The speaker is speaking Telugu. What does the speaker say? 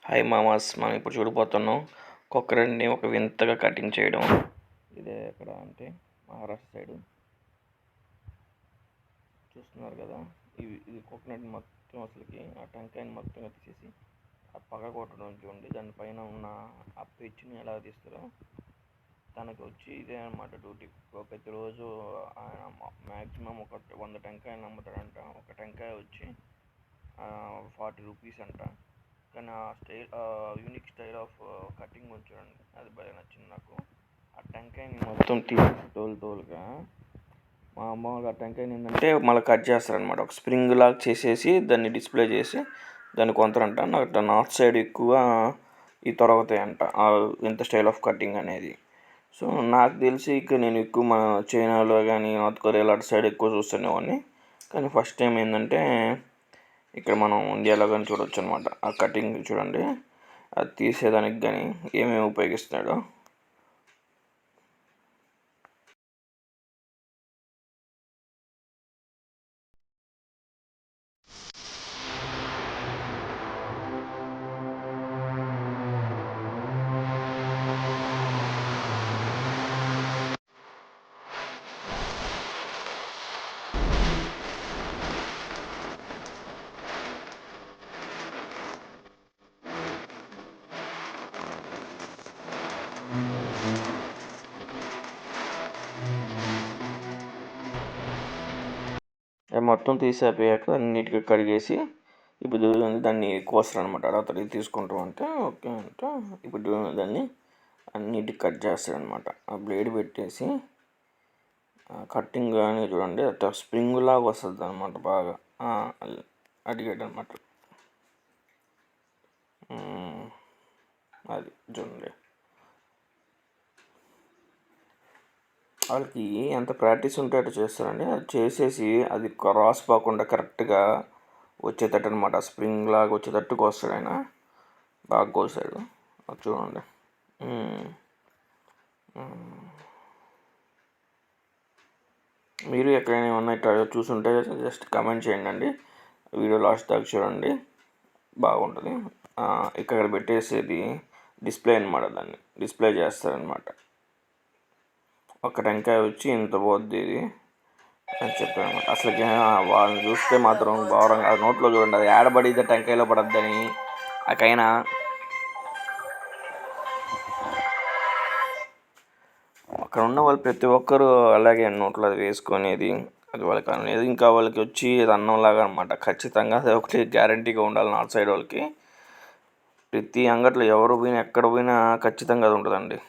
హాయ్ మామాస్, మనం ఇప్పుడు చూడిపోతున్నాం కొక్కరని ఒక వింతగా కటింగ్ చేయడం. ఇదే ఎక్కడ అంటే మహారాష్ట్ర సైడు చూస్తున్నారు కదా. ఇది కోకోనట్ మొత్తం అసలుకి ఆ టెంకాయని మొత్తంగా తీసేసి ఆ పగ కొట్టడం చూడండి. దానిపైన ఉన్న ఆ పెచ్చుని ఎలా తీస్తారో తనకి వచ్చి ఇదే అనమాట డ్యూటీ. ప్రతిరోజు ఆయన మ్యాక్సిమం ఒక 100 టెంకాయలు అమ్ముతాడంట. ఒక టెంకాయ వచ్చి 40 రూపీస్ అంట. కానీ ఆ style unique style of cutting చూడండి, అది బాగా నచ్చింది నాకు. ఆ టెంకాయని మొత్తం తీసి తోలుగా మామూలుగా ఆ టెంకాయని ఏంటంటే మళ్ళీ కట్ చేస్తారనమాట. ఒక స్ప్రింగ్ లాగా చేసేసి దాన్ని డిస్ప్లే చేసి దాన్ని కొంటారంట. నాకు నార్త్ సైడ్ ఎక్కువ ఈ తొలగుతాయంట ఇంత స్టైల్ ఆఫ్ కటింగ్ అనేది. సో నాకు తెలిసి ఇక్కడ నేను ఎక్కువ మన చైనాలో కానీ నార్త్ కొరియాలో అటు సైడ్ ఎక్కువ చూస్తునేవాడిని. కానీ ఫస్ట్ టైం ఏంటంటే ఇక్కడ మనం ఇండియాలో కానీ చూడొచ్చు అనమాట. ఆ కటింగ్ చూడండి, అది తీసేదానికి కానీ ఏమేమి ఉపయోగిస్తున్నాడో. మొత్తం తీసేపోయాక నీట్గా కడిగేసి ఇప్పుడు దాన్ని కోస్తారు అనమాట. అడవుతారు ఇది తీసుకుంటాం అంటే ఓకే అంటే ఇప్పుడు దాన్ని నీట్గా కట్ చేస్తారనమాట. ఆ బ్లేడ్ పెట్టేసి కట్టింగ్ కానీ చూడండి, అట్లా స్ప్రింగ్ లాగా వస్తుంది అనమాట. బాగా అడిగాడు అనమాట. అది చూడండి, వాళ్ళకి ఎంత ప్రాక్టీస్ ఉంటే అటు చేస్తారండి. అది చేసేసి అది క్రాస్ పోకుండా కరెక్ట్గా వచ్చేటట్టు అనమాట. స్ప్రింగ్ లాగా వచ్చేటట్టు కోస్తాడు ఆయన. బాగా కోసాడు, అది చూడండి. మీరు ఎక్కడైనా ఏమన్నా ఇట్లా చూసుంటే జస్ట్ కమెంట్ చేయండి అండి. వీడియో లాస్ట్ దాకా చూడండి, బాగుంటుంది. ఇక్కడ పెట్టేసేది డిస్ప్లే అనమాట. దాన్ని డిస్ప్లే చేస్తారనమాట. ఒక టెంకాయ వచ్చి ఇంత పోద్ది ఇది అని చెప్పాను. అసలుకి వాళ్ళని చూస్తే మాత్రం ఘోరంగా నోట్లో చూడండి, అది ఏడబడిద్ది టెంకాయలో పడద్దని. అకైనా అక్కడ ఉన్న వాళ్ళు ప్రతి ఒక్కరు అలాగే నోట్లో అది వేసుకునేది. అది వాళ్ళకి అనేది ఇంకా వాళ్ళకి వచ్చి అది అన్నంలాగా అనమాట. ఖచ్చితంగా అది ఒకటి గ్యారంటీగా ఉండాలి నార్త్ సైడ్ వాళ్ళకి. ప్రతి అంగట్లో ఎవరు పోయినా ఎక్కడ పోయినా ఖచ్చితంగా అది ఉంటుందండి.